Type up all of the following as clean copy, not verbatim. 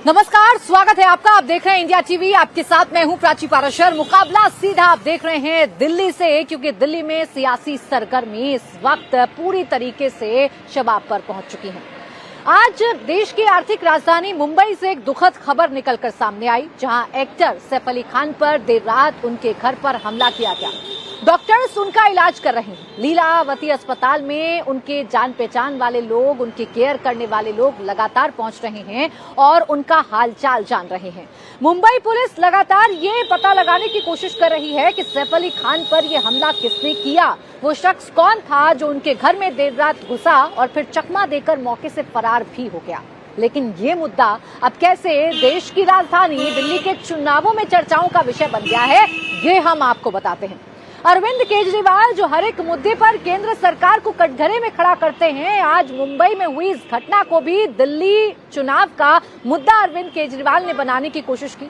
नमस्कार, स्वागत है आपका। आप देख रहे हैं इंडिया टीवी। आपके साथ मैं हूं प्राची पाराशर। मुकाबला सीधा आप देख रहे हैं दिल्ली से, क्योंकि दिल्ली में सियासी सरगर्मी इस वक्त पूरी तरीके से शबाब पर पहुंच चुकी है। आज देश की आर्थिक राजधानी मुंबई से एक दुखद खबर निकलकर सामने आई, जहां एक्टर सैफ अली खान पर देर रात उनके घर पर हमला किया गया। डॉक्टर्स उनका इलाज कर रहे हैं। लीलावती अस्पताल में उनके जान पहचान वाले लोग, उनके केयर करने वाले लोग लगातार पहुंच रहे हैं और उनका हालचाल जान रहे हैं। मुंबई पुलिस लगातार ये पता लगाने की कोशिश कर रही है कि सैफ अली खान पर यह हमला किसने किया, वो शख्स कौन था जो उनके घर में देर रात घुसा और फिर चकमा देकर मौके से फरार भी हो गया। लेकिन ये मुद्दा अब कैसे देश की राजधानी दिल्ली के चुनावों में चर्चाओं का विषय बन गया है, ये हम आपको बताते हैं। अरविंद केजरीवाल जो हर एक मुद्दे पर केंद्र सरकार को कटघरे में खड़ा करते हैं, आज मुंबई में हुई इस घटना को भी दिल्ली चुनाव का मुद्दा अरविंद केजरीवाल ने बनाने की कोशिश की।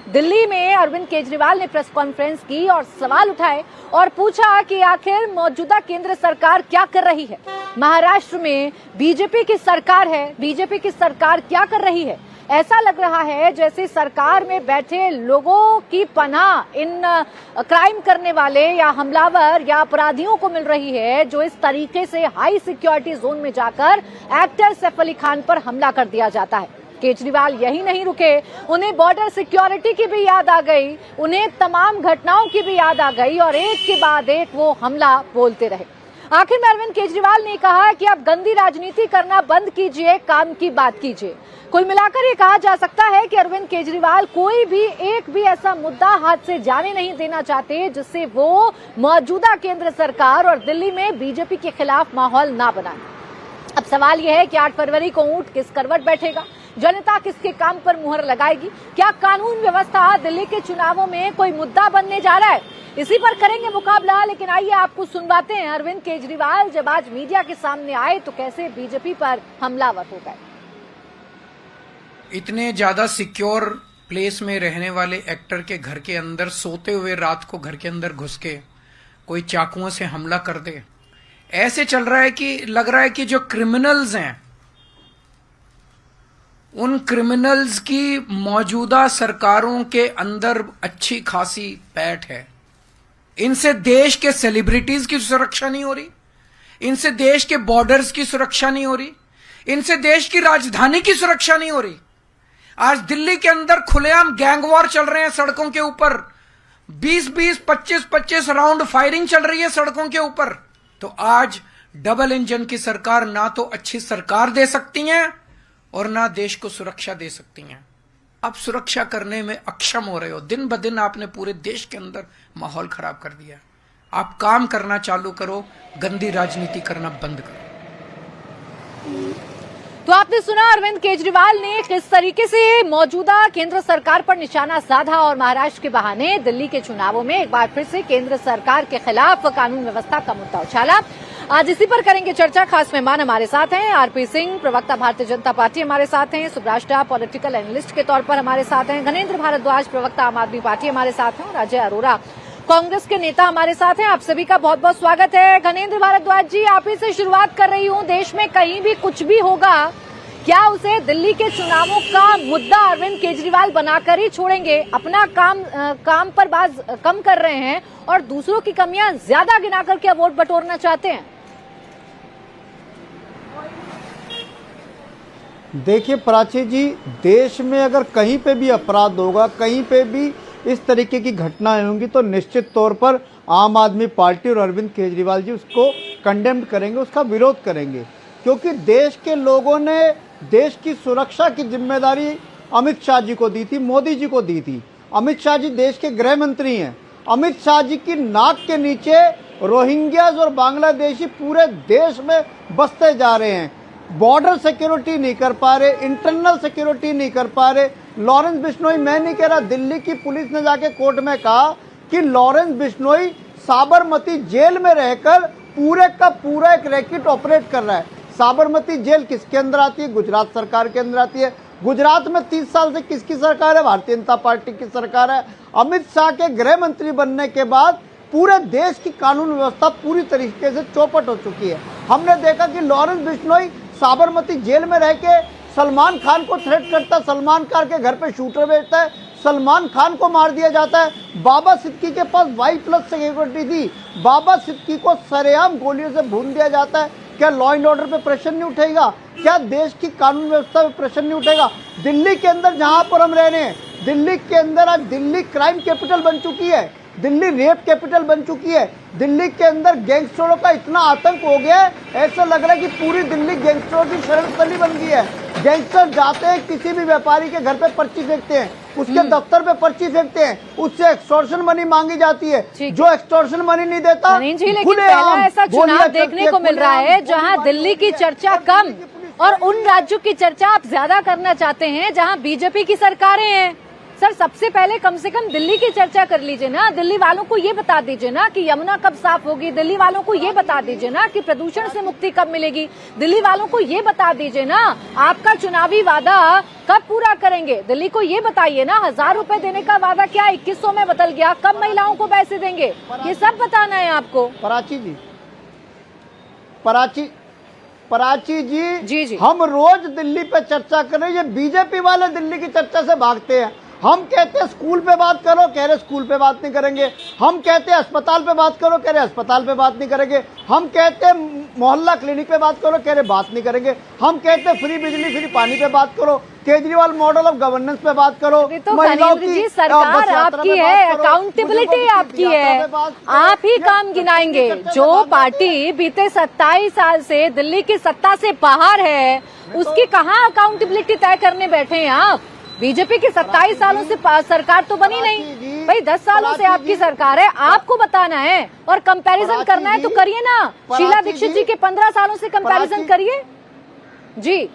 दिल्ली में अरविंद केजरीवाल ने प्रेस कॉन्फ्रेंस की और सवाल उठाए और पूछा कि आखिर मौजूदा केंद्र सरकार क्या कर रही है। महाराष्ट्र में बीजेपी की सरकार है, बीजेपी की सरकार क्या कर रही है। ऐसा लग रहा है जैसे सरकार में बैठे लोगों की पनाह इन क्राइम करने वाले या हमलावर या अपराधियों को मिल रही है, जो इस तरीके से हाई सिक्योरिटी जोन में जाकर एक्टर सैफ अली खान पर हमला कर दिया जाता है। केजरीवाल यही नहीं रुके, उन्हें बॉर्डर सिक्योरिटी की भी याद आ गई, उन्हें तमाम घटनाओं की भी याद आ गई और एक के बाद एक वो हमला बोलते रहे। आखिर में अरविंद केजरीवाल ने कहा कि आप गंदी राजनीति करना बंद कीजिए, काम की बात कीजिए। कुल मिलाकर ये कहा जा सकता है कि अरविंद केजरीवाल कोई भी एक भी ऐसा मुद्दा हाथ से जाने नहीं देना चाहते जिससे वो मौजूदा केंद्र सरकार और दिल्ली में बीजेपी के खिलाफ माहौल ना बनाए। अब सवाल यह है कि 8 फरवरी को ऊंट किस करवट बैठेगा, जनता किसके काम पर मुहर लगाएगी, क्या कानून व्यवस्था दिल्ली के चुनावों में कोई मुद्दा बनने जा रहा है, इसी पर करेंगे मुकाबला। लेकिन आइए आपको सुनवाते हैं अरविंद केजरीवाल जब आज मीडिया के सामने आए तो कैसे बीजेपी पर हमलावर हो गए। इतने ज्यादा सिक्योर प्लेस में रहने वाले एक्टर के घर के अंदर सोते हुए रात को घर के अंदर घुस के कोई चाकुओं से हमला कर दे, ऐसे चल रहा है कि लग रहा है कि जो क्रिमिनल्स हैं उन क्रिमिनल्स की मौजूदा सरकारों के अंदर अच्छी खासी पैठ है। इनसे देश के सेलिब्रिटीज की सुरक्षा नहीं हो रही, इनसे देश के बॉर्डर्स की सुरक्षा नहीं हो रही, इनसे देश की राजधानी की सुरक्षा नहीं हो रही। आज दिल्ली के अंदर खुलेआम गैंग वॉर चल रहे हैं सड़कों के ऊपर, 20-20, 25-25 राउंड फायरिंग चल रही है सड़कों के ऊपर। तो आज डबल इंजन की सरकार ना तो अच्छी सरकार दे सकती हैं और ना देश को सुरक्षा दे सकती हैं। आप सुरक्षा करने में अक्षम हो रहे हो। दिन ब दिन आपने पूरे देश के अंदर माहौल खराब कर दिया। आप काम करना चालू करो, गंदी राजनीति करना बंद करो। तो आपने सुना अरविंद केजरीवाल ने किस तरीके से मौजूदा केंद्र सरकार पर निशाना साधा और महाराष्ट्र के बहाने दिल्ली के चुनावों में एक बार फिर से केंद्र सरकार के खिलाफ कानून व्यवस्था का मुद्दा उछाला। आज इसी पर करेंगे चर्चा। खास मेहमान हमारे साथ हैं आरपी सिंह, प्रवक्ता भारतीय जनता पार्टी हमारे साथ हैं, सुब्राष्टा पॉलिटिकल एनालिस्ट के तौर पर हमारे साथ हैं, घनेंद्र भारद्वाज प्रवक्ता आम आदमी पार्टी हमारे साथ हैं और अजय अरोरा कांग्रेस के नेता हमारे साथ हैं। आप सभी का बहुत बहुत स्वागत है। घनेंद्र भारद्वाज जी, आप ही से शुरुआत कर रही हूँ। देश में कहीं भी कुछ भी होगा, क्या उसे दिल्ली के चुनावों का मुद्दा अरविंद केजरीवाल बनाकर ही छोड़ेंगे? अपना काम पर बाज कम कर रहे हैं और दूसरों की कमियां ज्यादा गिना करके वोट बटोरना चाहते हैं। देखिए प्राची जी, देश में अगर कहीं पे भी अपराध होगा, कहीं पे भी इस तरीके की घटनाएं होंगी तो निश्चित तौर पर आम आदमी पार्टी और अरविंद केजरीवाल जी उसको कंडेम करेंगे, उसका विरोध करेंगे। क्योंकि देश के लोगों ने देश की सुरक्षा की जिम्मेदारी अमित शाह जी को दी थी, मोदी जी को दी थी। अमित शाह जी देश के गृह मंत्री हैं। अमित शाह जी की नाक के नीचे रोहिंग्याज और बांग्लादेशी पूरे देश में बसते जा रहे हैं। बॉर्डर सिक्योरिटी नहीं कर पा रहे, इंटरनल सिक्योरिटी नहीं कर पा रहे। लॉरेंस बिश्नोई, मैं नहीं कह रहा, दिल्ली की पुलिस ने जाके कोर्ट में कहा कि लॉरेंस बिश्नोई साबरमती जेल में रहकर पूरे का पूरा एक रैकेट ऑपरेट कर रहा है। साबरमती जेल किसके अंदर आती है? गुजरात सरकार के अंदर आती है। गुजरात में 30 साल से किसकी सरकार है? भारतीय जनता पार्टी की सरकार है। अमित शाह के गृह मंत्री बनने के बाद पूरे देश की कानून व्यवस्था पूरी तरीके से चौपट हो चुकी है। हमने देखा कि लॉरेंस बिश्नोई साबरमती जेल में रह के सलमान खान को थ्रेट करता है, सलमान खान के घर पे शूटर भेजता है, सलमान खान को मार दिया जाता है। बाबा सिद्दीकी के पास Y+ सिक्योरिटी थी, बाबा सिद्दीकी को सरेआम गोलियों से भून दिया जाता है। क्या लॉ एंड ऑर्डर पे प्रेशर नहीं उठेगा? क्या देश की कानून व्यवस्था पे प्रेशर नहीं उठेगा? दिल्ली के अंदर जहां पर हम रह रहे हैं, दिल्ली के अंदर आज दिल्ली क्राइम कैपिटल बन चुकी है, दिल्ली रेप कैपिटल बन चुकी है, दिल्ली के अंदर गैंगस्टरों का इतना आतंक हो गया है, ऐसा लग रहा है कि पूरी दिल्ली गैंगस्टरों की शरणस्थली बन गई है। गैंगस्टर जाते हैं, किसी भी व्यापारी के घर पे पर्ची फेंकते हैं, उसके दफ्तर पे पर्ची फेंकते हैं, उससे एक्सटॉर्शन मनी मांगी जाती है। जो एक्सटॉर्शन मनी नहीं देता, लेकिन पहला ऐसा चुनाव देखने को मिल रहा है जहां दिल्ली की चर्चा कम और उन राज्यों की चर्चा आप ज्यादा करना चाहते हैं जहां बीजेपी की सरकारें हैं। सर, सबसे पहले कम से कम दिल्ली की चर्चा कर लीजिए ना, दिल्ली वालों को ये बता दीजिए ना कि यमुना कब साफ होगी, दिल्ली वालों को ये बता दीजिए ना कि प्रदूषण से मुक्ति कब मिलेगी, दिल्ली वालों को ये बता दीजिए ना आपका चुनावी वादा कब पूरा करेंगे, दिल्ली को ये बताइए ना 1000 रुपए देने का वादा क्या 2100 में बदल गया, कब महिलाओं को पैसे देंगे, ये सब बताना है आपको। प्राची जी, जी। हम रोज दिल्ली पे चर्चा कर रहे हैं, ये बीजेपी वाले दिल्ली की चर्चा से भागते हैं। हम कहते हैं स्कूल पे बात करो, कह रहे स्कूल पे बात नहीं करेंगे। हम कहते हैं अस्पताल पे बात करो, कह रहे अस्पताल पे बात नहीं करेंगे। हम कहते हैं मोहल्ला क्लिनिक पे बात करो, कह रहे बात नहीं करेंगे। हम कहते हैं फ्री बिजली फ्री पानी पे बात करो, केजरीवाल मॉडल ऑफ गवर्नेंस पे बात करो। तो कनिंद्र जी, सरकार आपकी है, अकाउंटेबिलिटी आपकी है, आप ही काम गिनाएंगे। जो पार्टी बीते 27 साल से दिल्ली की सत्ता से बाहर है, उसकी कहाँ अकाउंटेबिलिटी तय करने बैठे हैं आप? बीजेपी की 27 सालों से सरकार तो बनी नहीं भाई, 10 सालों से आपकी सरकार है, आपको बताना है और कंपैरिजन करना है तो करिए ना। शीला दीक्षित जी के 15 सालों से कंपैरिजन करिए। जी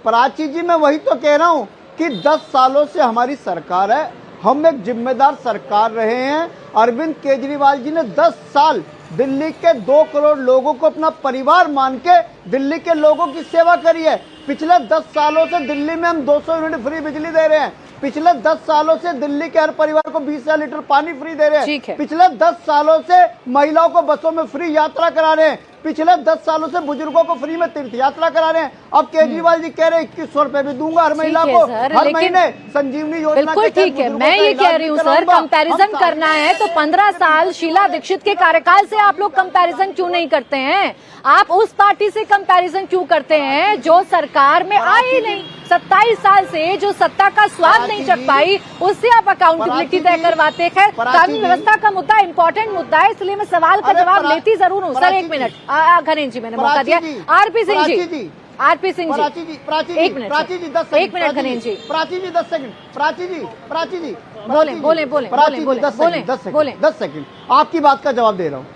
प्राची जी, मैं वही तो कह रहा हूँ कि 10 सालों से हमारी सरकार है, हम एक जिम्मेदार सरकार रहे हैं। अरविंद केजरीवाल जी ने 10 साल दिल्ली के 2 करोड़ लोगों को अपना परिवार मान के दिल्ली के लोगों की सेवा करी है। पिछले 10 सालों से दिल्ली में हम 200 यूनिट फ्री बिजली दे रहे हैं। पिछले 10 सालों से दिल्ली के हर परिवार को 20 लीटर पानी फ्री दे रहे हैं। पिछले 10 सालों से महिलाओं को बसों में फ्री यात्रा करा रहे हैं। पिछले 10 सालों से बुजुर्गों को फ्री में तीर्थ यात्रा करा रहे हैं। अब केजरीवाल जी कह रहे हैं 2100 रुपए भी दूंगा हर महिला को हर महीने, संजीवनी योजना। बिल्कुल ठीक है, मैं ये कह रही हूँ सर, कंपैरिजन करना है तो 15 साल शीला दीक्षित के कार्यकाल से आप लोग कंपैरिजन क्यों नहीं करते हैं? आप उस पार्टी से कंपैरिजन क्यों करते हैं जो सरकार में आई ही नहीं? 27 साल से जो सत्ता का स्वाद नहीं चख पाई, उससे आप अकाउंटेबिलिटी तय करवाते हैं। कानून व्यवस्था का मुद्दा इंपॉर्टेंट मुद्दा है, इसलिए मैं सवाल का जवाब लेती जरूर हूँ। सर 1 मिनट, घनेन्द्र जी मैंने मौका दिया। आरपी सिंह जी, एक मिनट, 1 मिनट घनेन्द्र जी, प्राची जी 10 सेकंड, प्राची जी बोले 10 सेकंड, आपकी बात का जवाब दे रहा हूँ।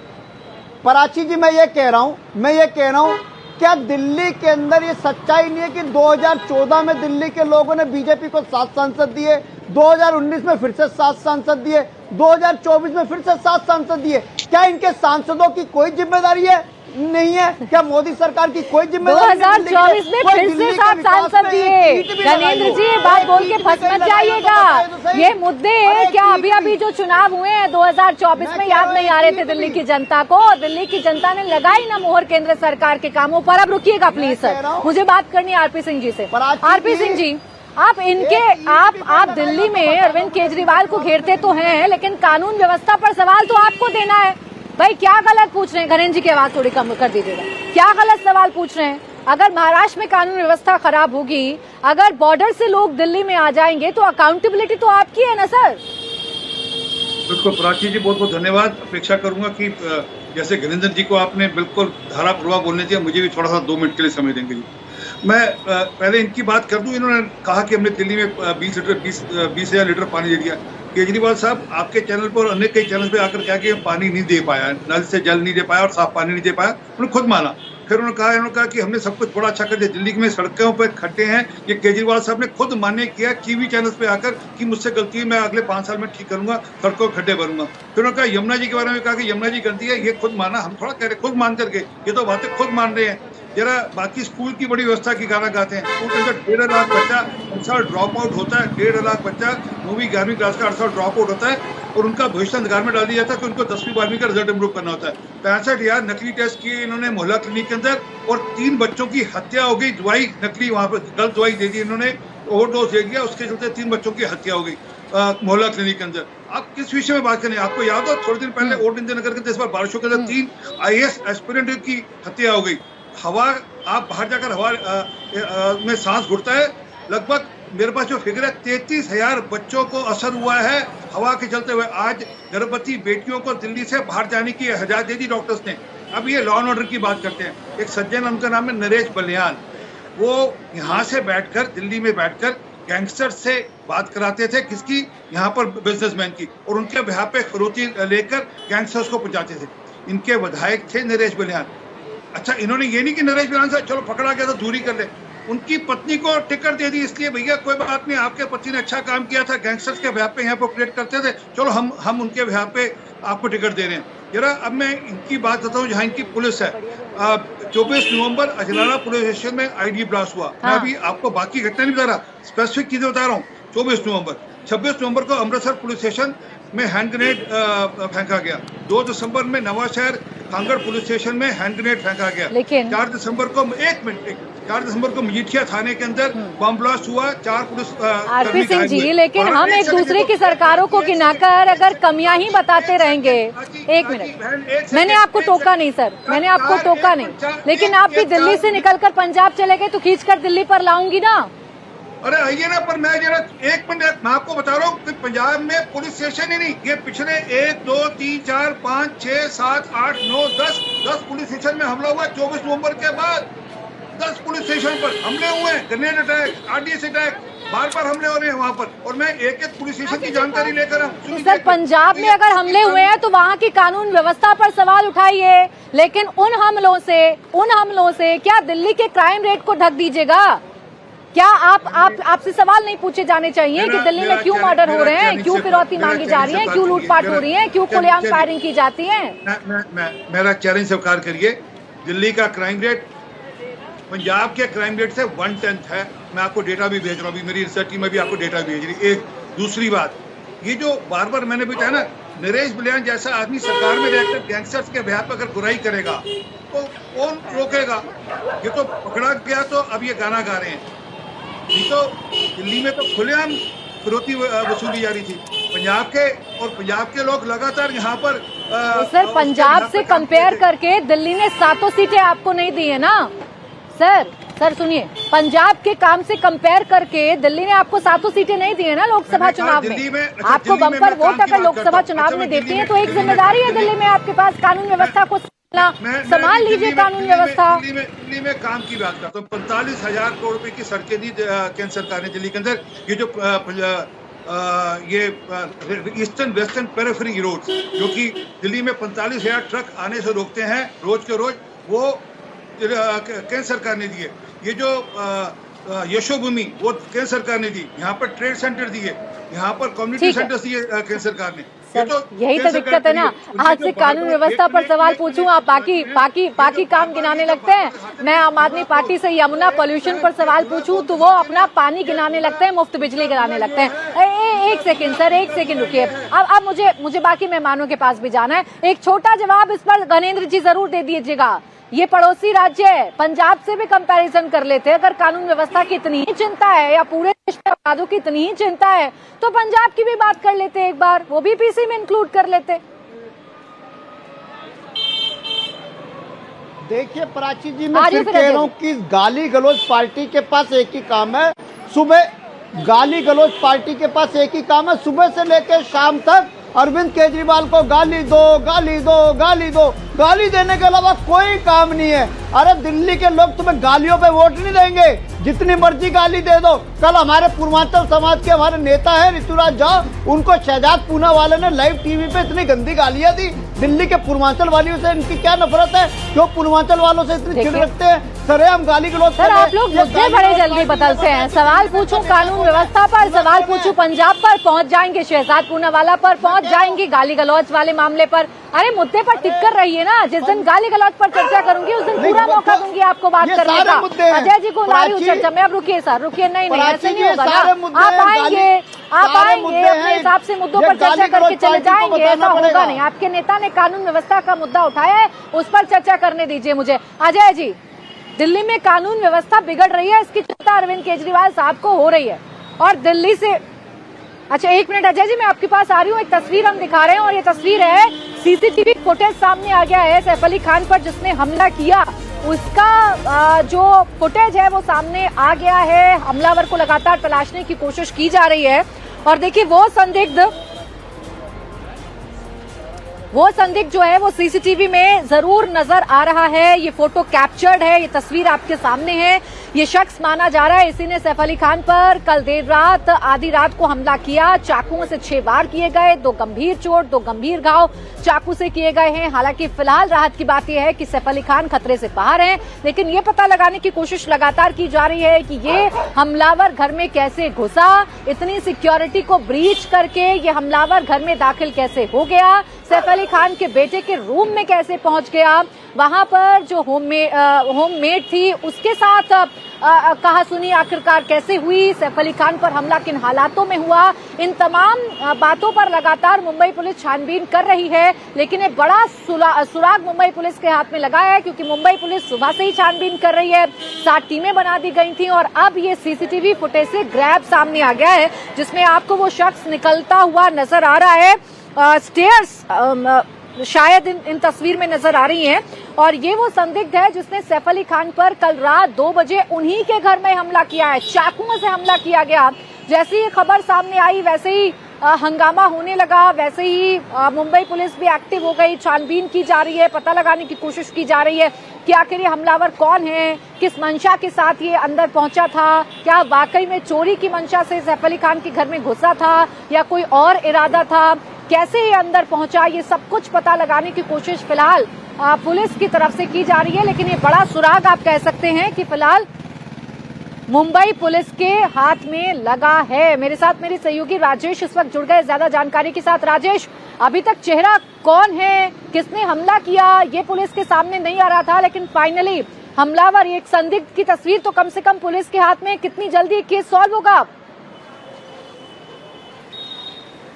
प्राची जी, मैं ये कह रहा हूँ क्या दिल्ली के अंदर ये सच्चाई नहीं है कि 2014 में दिल्ली के लोगों ने बीजेपी को 7 सांसद दिए, 2019 में फिर से 7 सांसद दिए, 2024 में फिर से 7 सांसद दिए? क्या इनके सांसदों की कोई जिम्मेदारी है? नहीं है। क्या मोदी सरकार की कोई जिम्मेदारी? 2024 में फिर से 7 सांसद दिए। घनेन्द्र जी, ये बात बोल के फंस मत जाइएगा। ये मुद्दे क्या अभी जो चुनाव हुए हैं 2024 में याद नहीं आ रहे थे दिल्ली की जनता को? दिल्ली की जनता ने लगाई ना मोहर केंद्र सरकार के कामों पर। अब रुकिएगा प्लीज सर, मुझे बात करनी है आरपी सिंह जी से। आरपी सिंह जी, आप दिल्ली में अरविंद केजरीवाल को घेरते तो हैं, लेकिन कानून व्यवस्था पर सवाल तो आपको देना है। भाई क्या गलत पूछ रहे हैं? घनेन्द्र जी की आवाज थोड़ी कम कर दीजिएगा। क्या गलत सवाल पूछ रहे हैं? अगर महाराष्ट्र में कानून व्यवस्था खराब होगी, अगर बॉर्डर से लोग दिल्ली में आ जाएंगे तो अकाउंटेबिलिटी तो आपकी है ना सर? बिल्कुल प्राची जी, बहुत बहुत धन्यवाद। अपेक्षा करूंगा कि जैसे घनेन्द्र जी को आपने बिल्कुल धारापूर्वक बोलने दिया, मुझे भी थोड़ा सा 2 मिनट के लिए समय देंगे जी। मैं पहले इनकी बात कर दूं। इन्होंने कहा कि हमने दिल्ली में 20,000 लीटर पानी दे दिया। केजरीवाल साहब, आपके चैनल पर अन्य कई चैनल पे आकर क्या कि पानी नहीं दे पाया, नल से जल नहीं दे पाया और साफ पानी नहीं दे पाया, उन्होंने खुद माना। फिर उन्होंने कहा कि हमने सब कुछ बड़ा अच्छा कर दिया, दिल्ली में सड़कों पर खड्डे हैं। ये केजरीवाल साहब ने खुद मान्य किया टीवी चैनल पे आकर कि मुझसे गलती है, मैं अगले 5 साल में ठीक करूंगा, सड़कों खड्डे भरूंगा। फिर उन्होंने कहा यमुना जी के बारे में कहा कि यमुना जी गलती है, ये खुद माना। हम थोड़ा कह रहे खुद मान करके, ये तो बातें खुद मान रहे हैं। जरा बाकी स्कूल की बड़ी व्यवस्था की गाना गाते हैं। स्कूल के अंदर 1.5 लाख बच्चा हर साल ड्रॉप आउट होता है। 1.5 लाख बच्चा 9वीं 11वीं क्लास का हर साल ड्रॉप आउट होता है। और उनका भविष्य अंधकार में डाल दिया था कि उनको 10वीं 12वीं का रिजल्ट इम्प्रूव करना होता है। 65,000 नकली टेस्ट किए इन्होंने मोहल्ला क्लिनिक के अंदर और 3 बच्चों की हत्या हो गई। दवाई नकली, वहां पर गलत दवाई दे दी इन्होंने, ओवरडोज दे दिया, उसके चलते 3 बच्चों की हत्या हो गई मोहल्ला क्लिनिक के अंदर। आप किस विषय में बात करें? आपको याद हो थोड़े दिन पहले ओल्ड इंडिया नगर के 10 बार बारिशों के अंदर 3 IAS एस्पिरेंट की हत्या हो गई। हवा, आप बाहर जाकर हवा में सांस घुटता है, लगभग मेरे पास जो फिगर है 33,000 बच्चों को असर हुआ है हवा के चलते हुए। आज गर्भवती बेटियों को दिल्ली से बाहर जाने की इजाजत दे दी डॉक्टर्स ने। अब ये लॉ एंड ऑर्डर की बात करते हैं। एक सज्जन, उनका नाम है नरेश बलियान, वो यहाँ से बैठकर, दिल्ली में बैठकर गैंगस्टर से बात कराते थे, किसकी? यहाँ पर बिजनेसमैन की, और उनके बिहार पे फिरौती लेकर गैंगस्टर्स को पहुंचाते थे। इनके विधायक थे नरेश बलियान। अच्छा, इन्होंने ये नहीं कि नरेश बलियान से चलो पकड़ा गया तो दूरी कर ले, उनकी पत्नी को टिकट दे दी इसलिए भैया कोई बात नहीं, आपके पति ने अच्छा काम किया था, गैंगस्टर्स के बिहार पे यहाँ पर ऑपरेट करते थे, चलो हम उनके बिहार पे आपको टिकट दे रहे हैं। जरा अब मैं इनकी बात करता हूँ, जहाँ इनकी पुलिस है। 24 नवंबर अजनाला पुलिस स्टेशन में ID ब्लास्ट हुआ। मैं अभी आपको बाकी घटना नहीं बता रहा, स्पेसिफिक चीजें बता रहा हूँ। 24 नवंबर 26 नवंबर को अमृतसर पुलिस स्टेशन में हैंड ग्रेनेड फेंका गया। 2 दिसंबर में नवाशहर कांगड़ पुलिस स्टेशन में हैंड ग्रेनेड फेंका गया। लेकिन 4 दिसंबर को 4 दिसंबर को मजीठिया थाने के अंदर बम ब्लास्ट हुआ। 4 पुलिस आरपी सिंह जी, लेकिन हम एक दूसरे की सरकारों को गिनाकर अगर कमियां ही बताते रहेंगे। एक मिनट, मैंने आपको टोका नहीं सर, मैंने आपको टोका नहीं, लेकिन आप भी दिल्ली से निकलकर पंजाब चले गए तो खींचकर दिल्ली पर लाऊंगी ना। अरे आइए ना, पर मैं जरा 1 मिनट, मैं आपको बता रहा हूँ कि पंजाब में पुलिस स्टेशन ही नहीं, ये पिछले 1 2 3 4 5 6 7 8 9 10 पुलिस स्टेशन में हमला हुआ। 24 नवंबर के बाद 10 पुलिस स्टेशन पर हमले हुए हैं, ग्रेनेड अटैक, RDS अटैक, बार हमले हो रहे हैं वहाँ पर, और मैं एक पुलिस स्टेशन की जानकारी लेकर आऊँ। सर, पंजाब में अगर हमले हुए हैं तो वहाँ की कानून व्यवस्था पर सवाल उठाइए, लेकिन उन हमलों से क्या दिल्ली के क्राइम रेट को ढक दीजिएगा? क्या आपसे सवाल नहीं पूछे जाने चाहिए कि दिल्ली में क्यों मर्डर हो रहे हैं, क्यों फिरौती मांगी जा रही है, क्यों लूटपाट हो रही है, क्यों खुलेआम फायरिंग की जाती है? मेरा चैलेंज स्वीकार करिए, दिल्ली का क्राइम रेट पंजाब के क्राइम रेट से 1/10 है। मैं आपको डेटा भी भेज रहा हूँ, मेरी रिसर्च टीम में भी आपको डेटा भेज रही है। एक दूसरी बात, ये जो बार मैंने बताया ना, नरेश बलियान जैसा आदमी सरकार में रहकर गैंगस्टर्स के बिहार पर अगर बुराई करेगा तो कौन रोकेगा? ये तो पकड़ा गया तो अब ये गाना गा रहे हैं। ये तो दिल्ली में तो खुलेआम फिरौती वसूली जा रही थी। पंजाब के लोग लगातार यहाँ पर सर, पंजाब से कंपेयर करके दिल्ली ने 7 सीटें आपको नहीं दी है ना सर सुनिए, पंजाब के काम से कंपेयर करके दिल्ली ने आपको 7 सीटें नहीं दी है ना लोकसभा चुनाव में। आपको बम्पर वोट अगर लोकसभा चुनाव में देती है तो एक जिम्मेदारी है दिल्ली में आपके पास, कानून व्यवस्था को संभाल लीजिए, कानून व्यवस्था। दिल्ली में काम की बात करता हूँ, 45,000 करोड़ रुपए की सड़कें दी केंद्र सरकार ने दिल्ली के अंदर। ये जो ये ईस्टर्न वेस्टर्न पेरिफेरी रोड्स जो कि दिल्ली में 45,000 ट्रक आने से रोकते हैं रोज के रोज, वो केंद्र सरकार ने दिए। ये जो यशोभूमि, वो केंद्र सरकार ने दी। यहाँ पर ट्रेड सेंटर दिए, यहाँ पर कम्युनिटी सेंटर दिए केंद्र सरकार ने। यही तो दिक्कत है ना, आज से कानून व्यवस्था पर सवाल पूछूं, आप बाकी काम गिनाने लगते हैं। मैं आम आदमी पार्टी से यमुना पोल्यूशन पर सवाल पूछूं तो वो अपना पानी गिनाने लगते हैं, मुफ्त बिजली गिनाने लगते हैं। एक सेकंड सर, एक सेकंड रुकिए। अब मुझे बाकी मेहमानों के पास भी जाना है। एक छोटा जवाब इस पर गणेंद्र जी जरूर दे दीजिएगा। ये पड़ोसी राज्य है, पंजाब से भी कंपैरिजन कर लेते हैं। अगर कानून व्यवस्था की इतनी ही चिंता है या पूरे देश में अपराधों की इतनी ही चिंता है तो पंजाब की भी बात कर लेते, एक बार वो भी पीसी में इंक्लूड कर लेते। देखिए प्राची जी, मैं फिर कह रहा हूँ कि गाली गलौज पार्टी के पास एक ही काम है, गाली गलौज पार्टी के पास एक ही काम है, सुबह से लेकर शाम तक अरविंद केजरीवाल को गाली दो, गाली दो, गाली दो। गाली देने के अलावा कोई काम नहीं है। अरे दिल्ली के लोग तुम्हें गालियों पे वोट नहीं देंगे, जितनी मर्जी गाली दे दो। कल हमारे पूर्वांचल समाज के हमारे नेता है ऋतुराज झा, उनको शहजाद पूना वाले ने लाइव टीवी पे इतनी गंदी गालियां दी। दिल्ली के पूर्वांचल वालियों से इनकी क्या नफरत है, क्यों पूर्वांचल वालों से इतनी चिढ़ रखते हैं? सरेआम गाली गलौज। सर, आप लोग मुद्दे बड़े जल्दी बदलते हैं। सवाल पूछूं कानून व्यवस्था पर, सवाल पूछूं पंजाब पर, पहुंच जाएंगे शहजाद पूनावाला पर, पहुंच जाएंगे गाली गलौज वाले मामले पर। अरे मुद्दे पर टिक कर रहिए ना, जिस दिन गाली गलौज पर चर्चा करूंगी उस दिन पूरा मौका दूंगी आपको बात ये करने सारे का। मुद्दे हैं। अजय जी को ला रही हूँ प्राची, चर्चा में, अब रुकिए सर, रुकिए, नहीं ऐसे नहीं होगा सारे ना, मुद्दे आप हैं, आएंगे सारे मुद्दे अपने हैं, हिसाब से मुद्दों ये पर चर्चा गाली करके गलौज चले पार्टी को जाएंगे, बताना ऐसा होगा पड़ेगा। नहीं। आपके नेता ने कानून व्यवस्था का मुद्दा उठाया है, उस पर चर्चा करने दीजिए मुझे। अजय जी, दिल्ली में कानून व्यवस्था बिगड़ रही है, इसकी चिंता अरविंद केजरीवाल साहब को हो रही है, और दिल्ली से, अच्छा एक मिनट अजय जी, मैं आपके पास आ रही हूँ। एक तस्वीर हम दिखा रहे हैं और ये तस्वीर है, सीसीटीवी फुटेज सामने आ गया है सैफ अली खान पर जिसने हमला किया, उसका जो फुटेज है वो सामने आ गया है। हमलावर को लगातार तलाशने की कोशिश की जा रही है, और देखिए वो संदिग्ध जो है वो सीसीटीवी में जरूर नजर आ रहा है। ये फोटो कैप्चर्ड है, ये तस्वीर आपके सामने है। ये शख्स माना जा रहा है इसी ने सैफ अली खान पर कल देर रात आधी रात को हमला किया। चाकुओं से 6 वार किए गए, 2 गंभीर चोट, 2 गंभीर घाव चाकू से किए गए हैं। हालांकि फिलहाल राहत की बात यह है कि सैफ अली खान खतरे से बाहर हैं, लेकिन ये पता लगाने की कोशिश लगातार की जा रही है कि ये हमलावर घर में कैसे घुसा, इतनी सिक्योरिटी को ब्रीच करके ये हमलावर घर में दाखिल कैसे हो गया, सैफ अली खान के बेटे के रूम में कैसे पहुंच गया, वहां पर जो होममेड थी उसके साथ कहा सुनी आखिरकार कैसे हुई, सैफ अली खान पर हमला किन हालातों में हुआ, इन तमाम बातों पर लगातार मुंबई पुलिस छानबीन कर रही है। लेकिन एक बड़ा सुराग मुंबई पुलिस के हाथ में लगा है, क्योंकि मुंबई पुलिस सुबह से ही छानबीन कर रही है। 7 टीमें बना दी गई थी और अब ये सीसीटीवी फुटेज से ग्रैब सामने आ गया है, जिसमें आपको वो शख्स निकलता हुआ नजर आ रहा है। स्टेयर्स शायद इन तस्वीर में नजर आ रही हैं, और ये वो संदिग्ध है जिसने सैफ अली खान पर कल रात 2 बजे उन्हीं के घर में हमला किया है, चाकुओं से हमला किया गया। जैसे ही खबर सामने आई वैसे ही हंगामा होने लगा, वैसे ही मुंबई पुलिस भी एक्टिव हो गई, छानबीन की जा रही है, पता लगाने की कोशिश की जा रही है कि आखिर ये हमलावर कौन है, किस मंशा के साथ ये अंदर पहुंचा था, क्या वाकई में चोरी की मंशा से सैफ अली खान के घर में घुसा था या कोई और इरादा था, कैसे ये अंदर पहुंचा, ये सब कुछ पता लगाने की कोशिश फिलहाल पुलिस की तरफ से की जा रही है। लेकिन ये बड़ा सुराग आप कह सकते हैं कि फिलहाल मुंबई पुलिस के हाथ में लगा है। मेरे साथ मेरे सहयोगी राजेश इस वक्त जुड़ गए ज्यादा जानकारी के साथ। राजेश, अभी तक चेहरा कौन है, किसने हमला किया, ये पुलिस के सामने नहीं आ रहा था, लेकिन फाइनली हमलावर, एक संदिग्ध की तस्वीर तो कम से कम पुलिस के हाथ में, कितनी जल्दी केस सॉल्व होगा?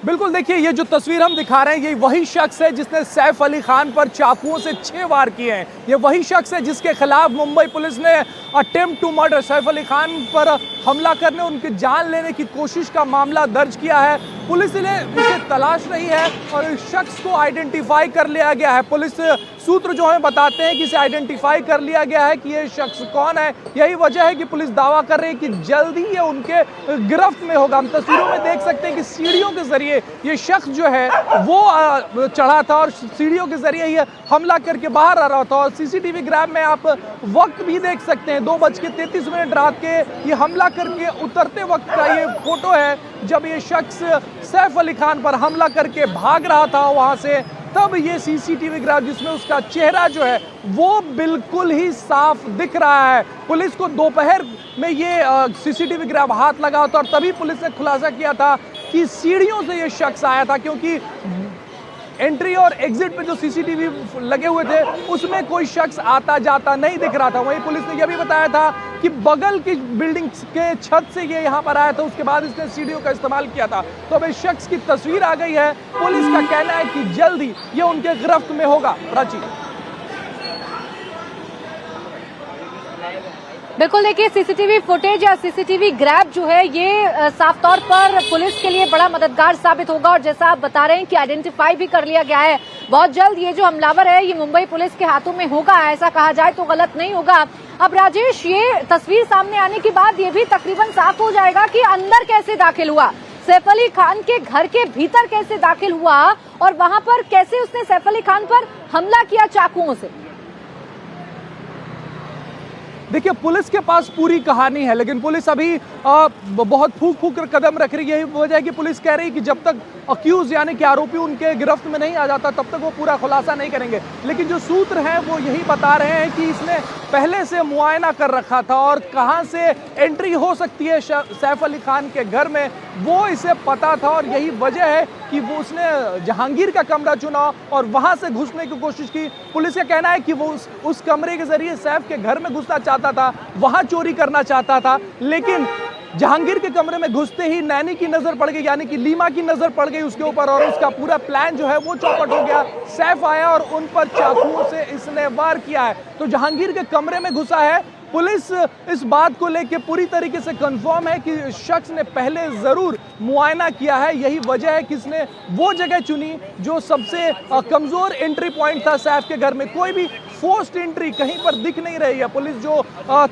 बिल्कुल, देखिए ये जो तस्वीर हम दिखा रहे हैं ये वही शख्स है जिसने सैफ अली खान पर चाकुओं से 6 वार किए हैं। ये वही शख्स है जिसके खिलाफ मुंबई पुलिस ने attempt to murder, Saif Ali Khan पर हमला करने, उनकी जान लेने की कोशिश का मामला दर्ज किया है। पुलिस इसे तलाश रही है और इस शख्स को आइडेंटिफाई कर लिया गया है। पुलिस सूत्र जो है बताते हैं कि इसे आइडेंटिफाई कर लिया गया है कि ये शख्स कौन है। यही वजह है कि पुलिस दावा कर रही है कि जल्दी ये उनके गिरफ्त में होगा। हम तस्वीरों में देख सकते हैं कि सीढ़ियों के जरिए ये शख्स जो है वो चढ़ा था और सीढ़ियों के जरिए ये हमला करके बाहर आ रहा था। और सीसीटीवी ग्रैब में आप वक्त भी देख सकते हैं, 2:33 रात के ये हमला करके उतरते वक्त का ये फोटो है, जब ये शख्स सैफ अली खान पर हमला करके भाग रहा था वहां से। तब ये सीसीटीवी ग्राफ जिसमें उसका चेहरा जो है वो बिल्कुल ही साफ दिख रहा है। पुलिस को दोपहर में ये सीसीटीवी ग्राफ हाथ लगा था और तभी पुलिस ने खुलासा किया था कि सीढ़ियों से ये शख्स आया था, क्योंकि एंट्री और एग्जिट पे जो सीसीटीवी लगे हुए थे उसमें कोई शख्स आता जाता नहीं दिख रहा था। वहीं पुलिस ने यह भी बताया था कि बगल की बिल्डिंग के छत से ये यहाँ पर आया था, उसके बाद इसने सीढ़ियों का इस्तेमाल किया था। तो अब इस शख्स की तस्वीर आ गई है। पुलिस का कहना है कि जल्दी ये उनके गिरफ्त में होगा। प्राची, बिल्कुल, देखिए सीसीटीवी फुटेज या सीसीटीवी ग्रैब जो है ये साफ तौर पर पुलिस के लिए बड़ा मददगार साबित होगा। और जैसा आप बता रहे हैं कि आइडेंटिफाई भी कर लिया गया है, बहुत जल्द ये जो हमलावर है ये मुंबई पुलिस के हाथों में होगा, ऐसा कहा जाए तो गलत नहीं होगा। अब राजेश, ये तस्वीर सामने आने के बाद ये भी तकरीबन साफ हो जाएगा कि अंदर कैसे दाखिल हुआ, सैफ अली खान के घर के भीतर कैसे दाखिल हुआ और वहां पर कैसे उसने सैफ अली खान पर हमला किया चाकुओं से। देखिए पुलिस के पास पूरी कहानी है, लेकिन पुलिस अभी बहुत फूक कर कदम रख रही है। यही वजह है कि पुलिस कह रही है कि जब तक अक्यूज यानी कि आरोपी उनके गिरफ्त में नहीं आ जाता तब तक वो पूरा खुलासा नहीं करेंगे। लेकिन जो सूत्र हैं वो यही बता रहे हैं कि इसने पहले से मुआयना कर रखा था और कहां से एंट्री हो सकती है सैफ अली खान के घर में वो इसे पता था और यही वजह है कि वो उसने जहांगीर का कमरा चुना और वहां से घुसने की कोशिश की। पुलिस का कहना है कि वो उस कमरे के जरिए सैफ के घर में घुसना चाहता था, वहां चोरी करना चाहता था, लेकिन जहांगीर के कमरे में घुसते ही नैनी की नजर पड़ गई, यानी कि लीमा की नजर पड़ गई उसके ऊपर और उसका पूरा प्लान जो है वो चौपट हो गया। सैफ आया और उन पर चाकुओं से इसने वार किया है। तो जहांगीर के कमरे में घुसा है। पुलिस इस बात को लेकर पूरी तरीके से कंफर्म है कि शख्स ने पहले जरूर मुआयना किया है। यही वजह है कि इसने वो जगह चुनी जो सबसे कमजोर एंट्री पॉइंट था सैफ के घर में। कोई भी फोर्स्ड एंट्री कहीं पर दिख नहीं रही है। पुलिस जो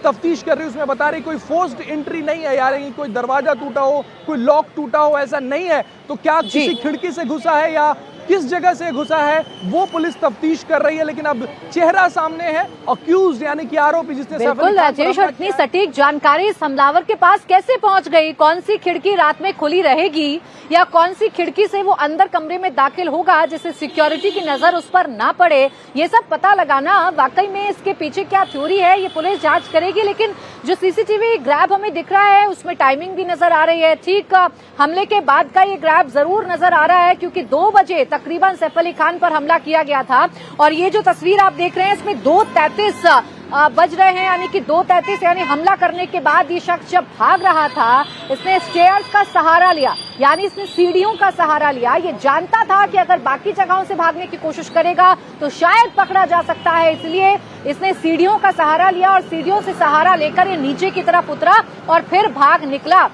तफ्तीश कर रही है उसमें बता रही कोई फोर्स्ड एंट्री नहीं है, यार कोई दरवाजा टूटा हो, कोई लॉक टूटा हो, ऐसा नहीं है। तो क्या किसी खिड़की से घुसा है या किस जगह से घुसा है वो पुलिस तफ्तीश कर रही है, लेकिन अब चेहरा सामने है अक्यूज यानी कि आरोपी जिसने बिल्कुल राजेश, और इतनी सटीक जानकारी इस हमलावर के पास कैसे पहुंच गई? कौन सी खिड़की रात में खुली रहेगी या कौन सी खिड़की से वो अंदर कमरे में दाखिल होगा जिससे सिक्योरिटी की नजर उस पर ना पड़े, ये सब पता लगाना वाकई में इसके पीछे क्या थ्योरी है ये पुलिस जांच करेगी। लेकिन जो सीसीटीवी ग्रैब हमें दिख रहा है उसमें टाइमिंग भी नजर आ रही है। ठीक हमले के बाद का ये ग्रैब जरूर नजर आ रहा है क्योंकि 2 बजे तकरीबन सैफ अली खान पर हमला किया गया था और ये जो तस्वीर आप देख रहे हैं इसमें 2:33 बज रहे हैं, यानी कि 2:33 यानी हमला करने के बाद ये शख्स जब भाग रहा था इसने स्टेयर्स का सहारा लिया, यानी इसने सीढ़ियों का सहारा लिया। ये जानता था कि अगर बाकी जगहों से भागने की कोशिश करेगा तो शायद पकड़ा जा सकता है, इसलिए इसने सीढ़ियों का सहारा लिया और सीढ़ियों से सहारा लेकर ये नीचे की तरफ उतरा और फिर भाग निकला।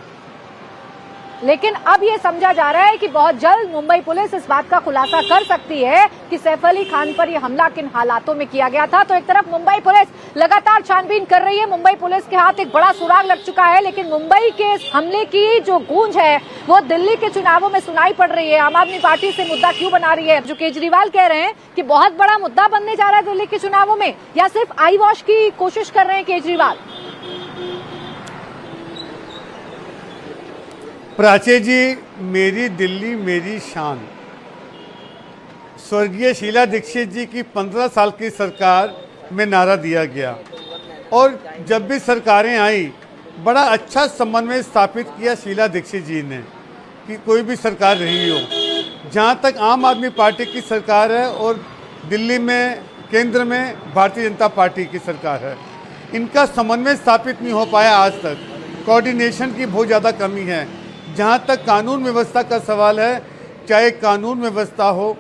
लेकिन अब ये समझा जा रहा है कि बहुत जल्द मुंबई पुलिस इस बात का खुलासा कर सकती है कि सैफ अली खान पर यह हमला किन हालातों में किया गया था। तो एक तरफ मुंबई पुलिस लगातार छानबीन कर रही है, मुंबई पुलिस के हाथ एक बड़ा सुराग लग चुका है, लेकिन मुंबई के इस हमले की जो गूंज है वो दिल्ली के चुनावों में सुनाई पड़ रही है। आम आदमी पार्टी से मुद्दा क्यों बना रही है? जो केजरीवाल कह रहे हैं कि बहुत बड़ा मुद्दा बनने जा रहा है दिल्ली के चुनावों में, या सिर्फ आई वॉश की कोशिश कर रहे हैं केजरीवाल? प्राची जी, मेरी दिल्ली मेरी शान, स्वर्गीय शीला दीक्षित जी की 15 साल की सरकार में नारा दिया गया और जब भी सरकारें आई बड़ा अच्छा समन्वय स्थापित किया शीला दीक्षित जी ने कि कोई भी सरकार रही हो। जहाँ तक आम आदमी पार्टी की सरकार है और दिल्ली में केंद्र में भारतीय जनता पार्टी की सरकार है, इनका समन्वय स्थापित नहीं हो पाया आज तक। कोऑर्डिनेशन की बहुत ज़्यादा कमी है। जहाँ तक कानून व्यवस्था का सवाल है, चाहे कानून व्यवस्था हो,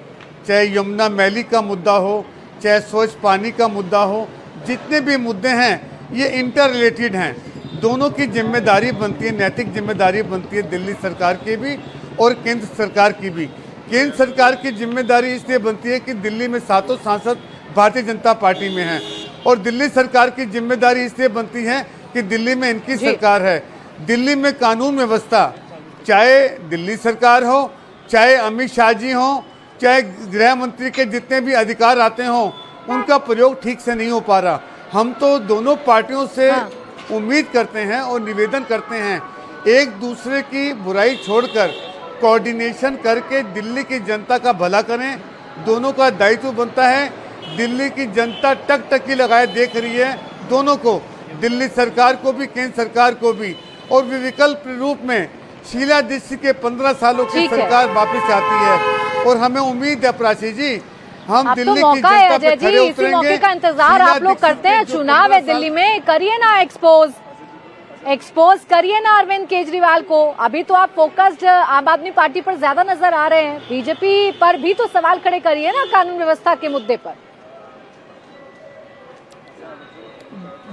चाहे यमुना मैली का मुद्दा हो, चाहे स्वच्छ पानी का मुद्दा हो, जितने भी मुद्दे हैं ये इंटर रिलेटेड हैं। दोनों की जिम्मेदारी बनती है, नैतिक जिम्मेदारी बनती है दिल्ली सरकार की भी और केंद्र सरकार की भी। केंद्र सरकार की जिम्मेदारी इसलिए बनती है कि दिल्ली में 7 सांसद भारतीय जनता पार्टी में हैं और दिल्ली सरकार की जिम्मेदारी इसलिए बनती है कि दिल्ली में इनकी सरकार है। दिल्ली में कानून व्यवस्था, चाहे दिल्ली सरकार हो, चाहे अमित शाह जी हों, चाहे गृह मंत्री के जितने भी अधिकार आते हों, उनका प्रयोग ठीक से नहीं हो पा रहा। हम तो दोनों पार्टियों से उम्मीद करते हैं और निवेदन करते हैं एक दूसरे की बुराई छोड़कर कोऑर्डिनेशन करके दिल्ली की जनता का भला करें। दोनों का दायित्व बनता है। दिल्ली की जनता टकटकी लगाए देख रही है दोनों को, दिल्ली सरकार को भी, केंद्र सरकार को भी, और विकल्प रूप में शीला दीक्षित के 15 सालों की सरकार वापस आती है और हमें उम्मीद है प्राची जी, हम दिल्ली की जनता पे खरे उतरेंगे। इसी मौके का इंतजार आप लोग करते हैं। चुनाव है दिल्ली में, करिए ना एक्सपोज करिए ना अरविंद केजरीवाल को। अभी तो आप फोकस्ड आम आदमी पार्टी पर ज्यादा नजर आ रहे हैं, बीजेपी पर भी तो सवाल खड़े करिए ना कानून व्यवस्था के मुद्दे पर।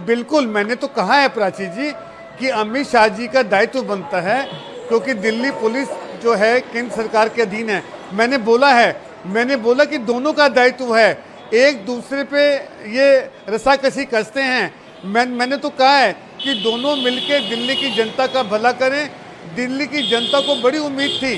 बिल्कुल, मैंने तो कहा है प्राची जी कि अमित शाह जी का दायित्व बनता है क्योंकि दिल्ली पुलिस जो है केंद्र सरकार के अधीन है। मैंने बोला कि दोनों का दायित्व है, एक दूसरे पे ये रसाकसी कसते हैं। मैंने तो कहा है कि दोनों मिलके दिल्ली की जनता का भला करें। दिल्ली की जनता को बड़ी उम्मीद थी,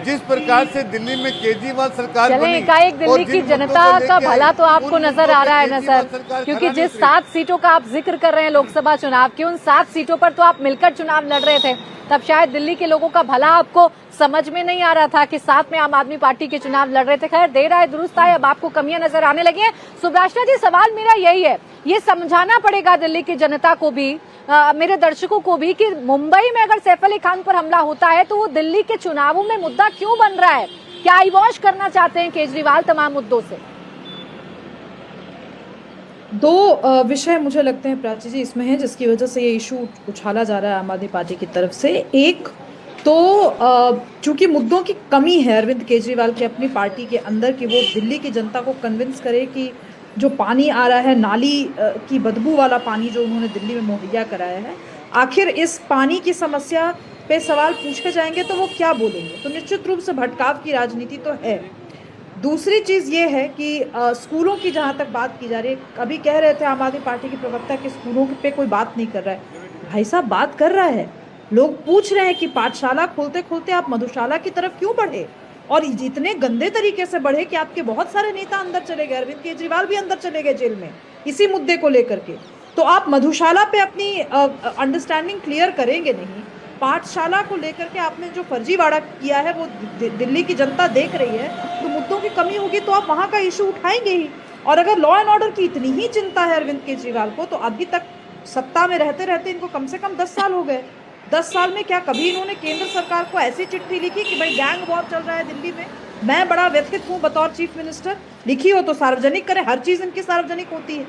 जिस प्रकार से दिल्ली में केजरीवाल सरकार बनी, एकाएक दिल्ली की जनता का भला तो आपको नजर आ रहा है ना सर, क्योंकि जिस 7 सीटों का आप जिक्र कर रहे हैं लोकसभा चुनाव की, उन 7 सीटों पर तो आप मिलकर चुनाव लड़ रहे थे। तब शायद दिल्ली के लोगों का भला आपको समझ में नहीं आ रहा था कि साथ में आम आदमी पार्टी के चुनाव लड़ रहे थे। खैर, देर आए दुरुस्त आए, अब आपको कमियां नजर आने लगी हैं। सुभाषना जी, सवाल मेरा यही है, ये समझाना पड़ेगा दिल्ली की जनता को भी मेरे दर्शकों को भी कि मुंबई में अगर सैफ अली खान पर हमला होता है तो वो दिल्ली के चुनावों में मुद्दा क्यों बन रहा है? क्या आई वॉश करना चाहते हैं केजरीवाल तमाम मुद्दों से? दो विषय मुझे लगते हैं प्राची जी इसमें है जिसकी वजह से ये इशू उछाला जा रहा है आम आदमी पार्टी की तरफ से। एक तो चूंकि मुद्दों की कमी है अरविंद केजरीवाल की अपनी पार्टी के अंदर कि वो दिल्ली की जनता को कन्विंस करे कि जो पानी आ रहा है, नाली की बदबू वाला पानी जो उन्होंने दिल्ली में मुहैया कराया है, आखिर इस पानी की समस्या पे सवाल पूछे जाएंगे तो वो क्या बोलेंगे? तो निश्चित रूप से भटकाव की राजनीति तो है। दूसरी चीज़ ये है कि स्कूलों की जहाँ तक बात की जा रही है, अभी कह रहे थे आम आदमी पार्टी के प्रवक्ता कि स्कूलों पे कोई बात नहीं कर रहा है। भाई साहब बात कर रहा है, लोग पूछ रहे हैं कि पाठशाला खोलते खोलते आप मधुशाला की तरफ क्यों बढ़े, और इतने गंदे तरीके से बढ़े कि आपके बहुत सारे नेता अंदर चले गए, अरविंद केजरीवाल भी अंदर चले गए जेल में इसी मुद्दे को लेकर के। तो आप मधुशाला पे अपनी अंडरस्टैंडिंग क्लियर करेंगे नहीं, पाठशाला को लेकर के आपने जो फर्जीवाड़ा किया है वो दिल्ली की जनता देख रही है, तो मुद्दों की कमी होगी तो आप वहाँ का इशू उठाएंगे ही। और अगर लॉ एंड ऑर्डर की इतनी ही चिंता है अरविंद केजरीवाल को, तो अभी तक सत्ता में रहते रहते इनको कम से कम 10 साल हो गए। 10 साल में क्या कभी इन्होंने केंद्र सरकार को ऐसी चिट्ठी लिखी कि भाई गैंग वॉर चल रहा है दिल्ली में, मैं बड़ा व्यथित हूँ बतौर चीफ मिनिस्टर? लिखी हो तो सार्वजनिक करें, हर चीज़ इनकी सार्वजनिक होती है।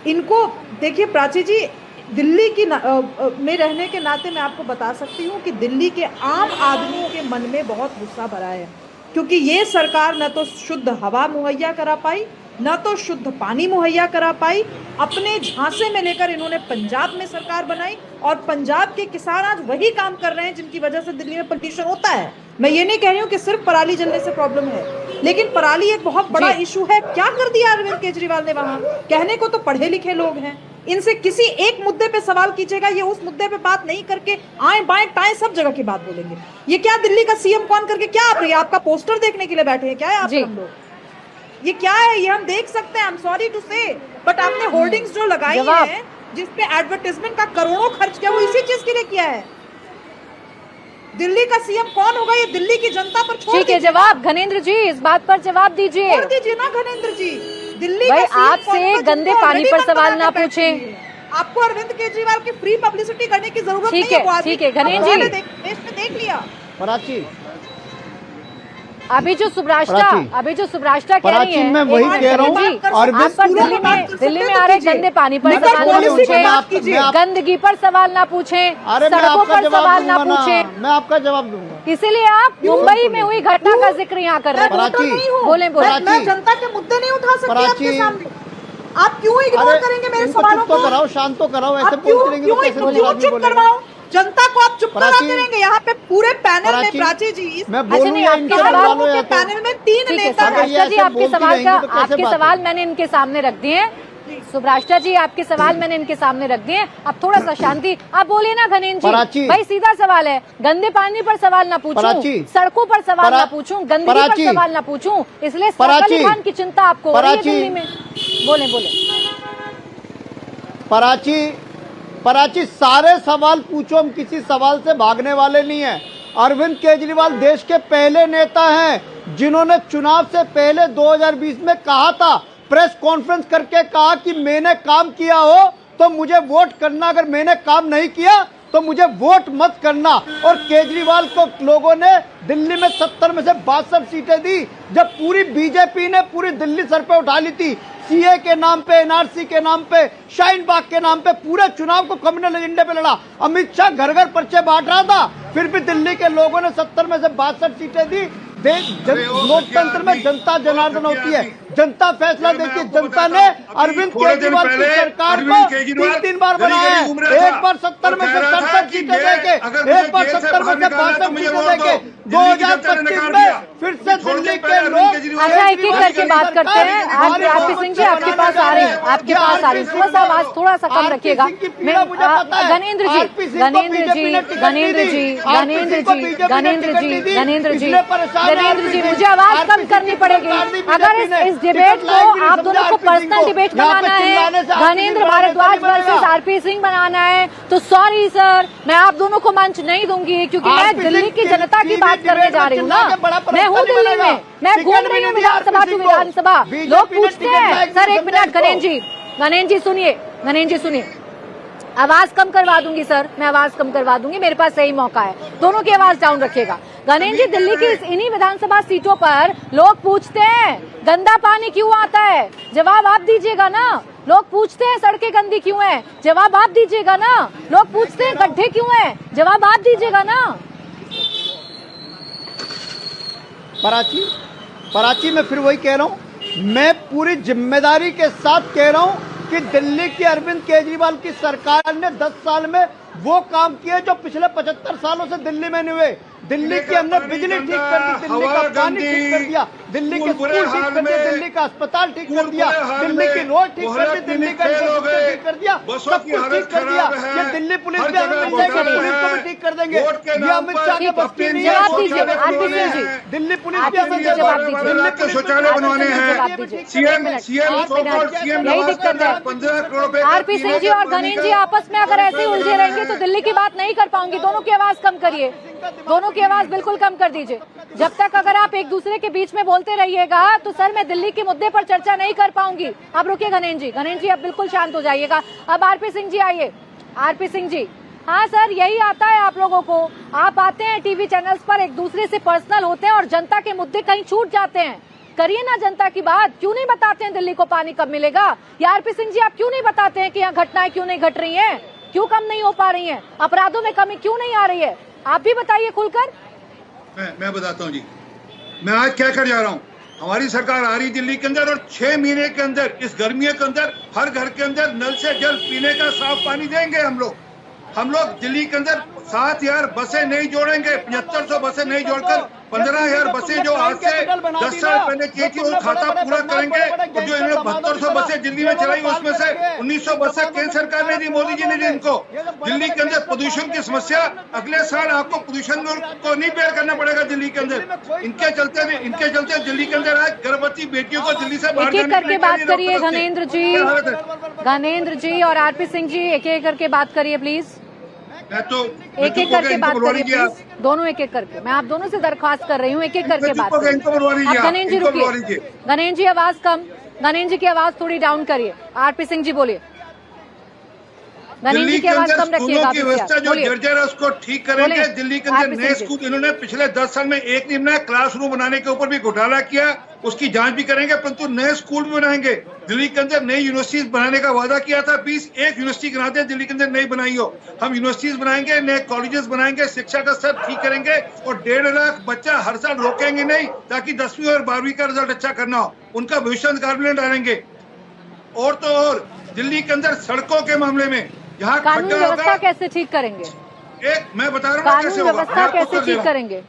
इनको देखिए प्राची जी, दिल्ली की में रहने के नाते मैं आपको बता सकती हूँ कि दिल्ली के आम आदमी के मन में बहुत गुस्सा भरा है, क्योंकि ये सरकार न तो शुद्ध हवा मुहैया करा पाई, न तो शुद्ध पानी मुहैया करा पाई। अपने झांसे में लेकर इन्होंने पंजाब में सरकार बनाई, और पंजाब के किसान आज वही काम कर रहे हैं जिनकी वजह से दिल्ली में पोल्यूशन होता है। मैं ये नहीं कह रही हूँ कि सिर्फ पराली जलने से प्रॉब्लम है, लेकिन पराली एक बहुत बड़ा इशू है। क्या कर दिया अरविंद केजरीवाल ने वहां? कहने को तो पढ़े लिखे लोग हैं, इनसे किसी एक मुद्दे पे सवाल कीजिएगा, ये उस मुद्दे पे बात नहीं करके आए बाएं टाएं सब जगह की बात बोलेंगे। ये क्या दिल्ली का सीएम कौन करके क्या आप रही है? आपका पोस्टर देखने के लिए बैठे हैं क्या है आप हम लोग? ये क्या है? ये हम देख सकते हैं, आई एम सॉरी टू से, बट आपने होर्डिंग्स जो लगाई है जिसपे एडवर्टाइजमेंट का करोड़ों खर्च किया, वो इसी चीज के लिए किया है। दिल्ली का सीएम कौन होगा ये दिल्ली की जनता पर छोड़ दीजिए। जवाब घनेंद्र जी, इस बात पर जवाब दीजिए। छोड़ दीजिए ना घनेंद्र जी, दिल्ली भाई आपसे गंदे पानी पर सवाल ना पूछे। आपको अरविंद केजरीवाल की फ्री पब्लिसिटी करने की जरूरत नहीं है। ठीक है घनेंद्र जी, देश में देख लिया। प्राची, अभी जो सुब्राष्टा कह रही है, मैं वही कह रहा हूँ, आप पर दिल्ली में आ रहे गंदे पानी पर सवाल ना पूछे, गंदगी पर सवाल ना पूछे, सड़कों पर सवाल ना पूछे, मैं आपका जवाब दूंगा। इसीलिए आप मुंबई में हुई घटना का जिक्र यहाँ कर रहे हैं। बोले मैं जनता के मुद्दे नहीं उठा सकती आपके सामने, आप क्यों इग्नोर करेंगे मेरे सवालों को? कराओ, शांत तो कराओ, ऐसे बोलते रहेंगे तो कैसे चुप करवाओ? जनता को आप चुप कराते रहेंगे। यहाँ पे पूरे पैनल में प्राची जी, मैं बोलूंगा इनके सवालों के पैनल में 3 नेता सुब्राष्टा जी, आपके सवाल मैंने इनके सामने रख दिए हैं। सुब्राष्टा जी, आपके सवाल मैंने इनके सामने रख दिए। अब थोड़ा सा शांति, आप बोलिए ना घनेंद्र जी। भाई सीधा सवाल है, गंदे पानी पर सवाल ना पूछूं, सड़कों पर सवाल ना पूछूं, गंदगी पर सवाल ना पूछूं, इसलिए सैफ अली खान की चिंता आपको हो रही है दिल्ली में। बोले पराची, सारे सवाल पूछो, हम किसी सवाल से भागने वाले नहीं हैं। अरविंद केजरीवाल देश के पहले नेता हैं जिन्होंने चुनाव से पहले 2020 में कहा था, प्रेस कॉन्फ्रेंस करके कहा कि मैंने काम किया हो तो मुझे वोट करना, अगर मैंने काम नहीं किया तो मुझे वोट मत करना। और केजरीवाल को लोगों ने दिल्ली में 70 में से 62 सीटें दी, जब पूरी बीजेपी ने पूरी दिल्ली सर पे उठा ली थी। सीए के नाम पे, एनआरसी के नाम पे, शाहीन बाग के नाम पे पूरे चुनाव को कम्युनल एजेंडे पे लड़ा। अमित शाह घर घर पर्चे बांट रहा था, फिर भी दिल्ली के लोगों ने 70 में से 62 सीटें दी। लोकतंत्र में जनता जनार्दन होती है, जनता फैसला देती है। जनता ने अरविंद केजरीवाल की सरकार को 3 बार बनाया है, एक बार 70 में से 67 सीटें देके, एक बार 70 में से 62 सीटें देके, 2025 में फिर से दिल्ली के लोग। अच्छा, एक एक करके बात करते हैं। आरपी सिंह जी आपके पास आ रहे हैं, थोड़ा सा आवाज थोड़ा सा कम रखिएगा। गणेंद्र जी, मुझे आवाज कम करनी पड़ेगी। अगर इस डिबेट को आप दोनों को पर्सनल डिबेट बनाना है, गणेंद्र भारद्वाज वर्सेस आरपी सिंह बनाना है, तो सॉरी सर, मैं आप दोनों को मंच नहीं दूंगी, क्योंकि मैं दिल्ली की जनता की बात करने जा रही हूँ ना। मैं हूँ दिल्ली में, मैं घूम रही हूँ विधानसभा टू विधानसभा। लोग पूछते हैं सर, एक मिनट, गणेंद्र जी सुनिए, आवाज कम करवा दूंगी सर, मैं आवाज कम करवा दूंगी, मेरे पास सही मौका है। दोनों की आवाज डाउन रखिएगा। गणेश जी, दिल्ली की इन्हीं विधानसभा सीटों पर लोग पूछते हैं गंदा पानी क्यों आता है, जवाब आप दीजिएगा ना। लोग पूछते हैं सड़कें गंदी क्यों हैं, जवाब आप दीजिएगा ना। लोग पूछते हैं गड्ढे क्यों हैं, जवाब आप दीजिएगा ना। पराची मैं फिर वही कह रहा हूँ, मैं पूरी जिम्मेदारी के साथ कह रहा हूँ कि दिल्ली की अरविंद केजरीवाल की सरकार ने 10 साल में वो काम किए जो पिछले 75 सालों से दिल्ली में नहीं हुए। दिल्ली की हमने बिजली ठीक कर दी, दिल्ली का पानी ठीक कर दिया, दिल्ली के स्कूल ठीक कर दिए, दिल्ली का अस्पताल ठीक कर दिया, दिल्ली की रोड ठीक कर दी, दिल्ली का इंफ्रास्ट्रक्चर ठीक कर दिया, सब कुछ ठीक कर दिया। ये दिल्ली पुलिस भी हमें मिल जाएगी, पुलिस को भी ठीक कर देंगे। ये अमित शाह के बस्ती नहीं है, दिल्ली पुलिस भी हमें दिल्ली के शौचालय बनवाने हैं। सीएम यही दिक्कत है। 15 करोड़ रुपए। आरपी सिंह जी और गणेश जी आपस में अगर ऐसे उलझे रहेंगे तो दिल्ली की बात नहीं कर पाऊंगी। दोनों की आवाज कम करिए, दोनों की आवाज बिल्कुल कम कर दीजिए। जब तक अगर आप एक दूसरे के बीच में बोलते रहिएगा तो सर मैं दिल्ली के मुद्दे पर चर्चा नहीं कर पाऊंगी। आप रुकिए गणेश जी अब बिल्कुल शांत हो जाइएगा। अब आरपी सिंह जी आइए। आरपी सिंह जी, हाँ सर यही आता है आप लोगों को, आप आते हैं टीवी चैनल्स पर, एक दूसरे से पर्सनल होते हैं और जनता के मुद्दे कहीं छूट जाते हैं। करिए ना जनता की बात, क्यों नहीं बताते हैं दिल्ली को पानी कब मिलेगा? या आरपी सिंह जी आप क्यों नहीं बताते हैं कि यहाँ घटनाएं क्यों नहीं घट रही हैं, क्यों कम नहीं हो पा रही हैं, अपराधों में कमी क्यों नहीं आ रही है? आप भी बताइए खुलकर। मैं बताता हूँ जी, मैं आज क्या कर जा रहा हूँ। हमारी सरकार आ रही दिल्ली के अंदर और 6 महीने के अंदर, इस गर्मियों के अंदर हर घर के अंदर नल से जल पीने का साफ पानी देंगे। हम लोग दिल्ली के अंदर 7000 बसें नहीं जोड़ेंगे, 7500 बसें नहीं जोड़कर 15000 बसें जो आज से 10 साल पहले की थी वो खाता पूरा करेंगे। और जो इन्होंने 7200 बसें दिल्ली में चलाई उसमें से 1900 बसें केंद्र सरकार ने दी, मोदी जी ने दी इनको। दिल्ली के अंदर प्रदूषण की समस्या अगले साल आपको प्रदूषण को नहीं बेयर करना पड़ेगा दिल्ली के अंदर। इनके चलते दिल्ली के अंदर आज गर्भवती बेटियों को दिल्ली से बाहर एक करके बात करिए गणेंद्र जी और आरपी सिंह जी, एक एक करके बात करिए प्लीज। एक एक करके बात करिए प्लीज, दोनों एक एक करके। मैं आप दोनों से दरख्वास्त कर रही हूँ, एक एक करके बात करिए। गणेश जी रुकिए, गणेश जी आवाज कम, गणेश जी की आवाज थोड़ी डाउन करिए। आरपी सिंह जी बोलिए, गणेश जी की आवाज कम रखिएगा। व्यवस्था जो जर्जर है उसको ठीक करेंगे। दिल्ली के अंदर नए स्कूल इन्होंने पिछले 10 साल में एक नहीं बनाया, क्लासरूम बनाने के ऊपर भी घोटाला किया, उसकी जांच भी करेंगे, परंतु नए स्कूल भी बनाएंगे। दिल्ली के अंदर नई यूनिवर्सिटीज बनाने का वादा किया था, 21 यूनिवर्सिटी गिनाते हैं दिल्ली के अंदर नई बनाई हो। हम यूनिवर्सिटीज बनाएंगे, नए कॉलेजेस बनाएंगे, शिक्षा का स्तर ठीक करेंगे और 1.5 लाख बच्चा हर साल रोकेंगे नहीं, ताकि 10वीं और 12वीं का रिजल्ट अच्छा करना हो, उनका भविष्य अंधकार में डालेंगे। और तो और दिल्ली के अंदर सड़कों के मामले में यहाँ कानून व्यवस्था कैसे ठीक करेंगे? मैं बता रहा हूँ कानून व्यवस्था कैसे ठीक करेंगे?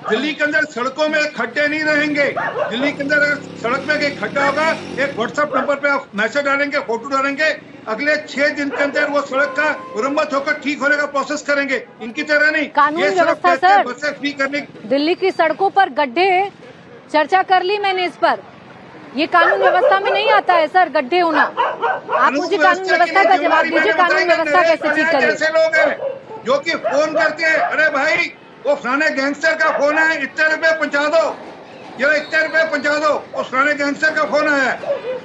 दिल्ली के अंदर सड़कों में खड्डे नहीं रहेंगे। दिल्ली के अंदर अगर सड़क में एक खड्डा होगा, एक व्हाट्सएप नंबर पे आप मैसेज डालेंगे, फोटो डालेंगे, अगले 6 दिन के अंदर वो सड़क का मुरम्मत होकर ठीक होने का प्रोसेस करेंगे। इनकी तरह नहीं। कानून व्यवस्था सर, बसें फ्री करने, दिल्ली की सड़कों पर गड्ढे, चर्चा कर ली मैंने इस पर, ये कानून व्यवस्था में नहीं आता है सर गड्ढे होना। आप मुझे कानून व्यवस्था का जवाब दीजिए, कानून व्यवस्था कैसे ठीक करें? ऐसे लोग हैं जो कि फोन करते हैं, अरे भाई वो फलाने गैंगस्टर का फोन है, इतने रुपए पहुंचा दो, ये इतने रुपए पहुंचा दो, उस फलाने गैंगस्टर का फोन आया है।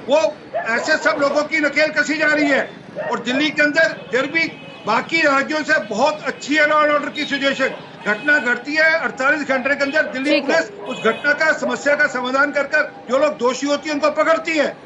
वो ऐसे सब लोगों की नकेल कसी जा रही है। और दिल्ली के अंदर फिर भी बाकी राज्यों से बहुत अच्छी है लॉ एंड ऑर्डर की सिचुएशन। घटना घटती है 48 घंटे के अंदर दिल्ली पुलिस उस घटना का, समस्या का समाधान कर जो लोग दोषी होती है उनको पकड़ती है।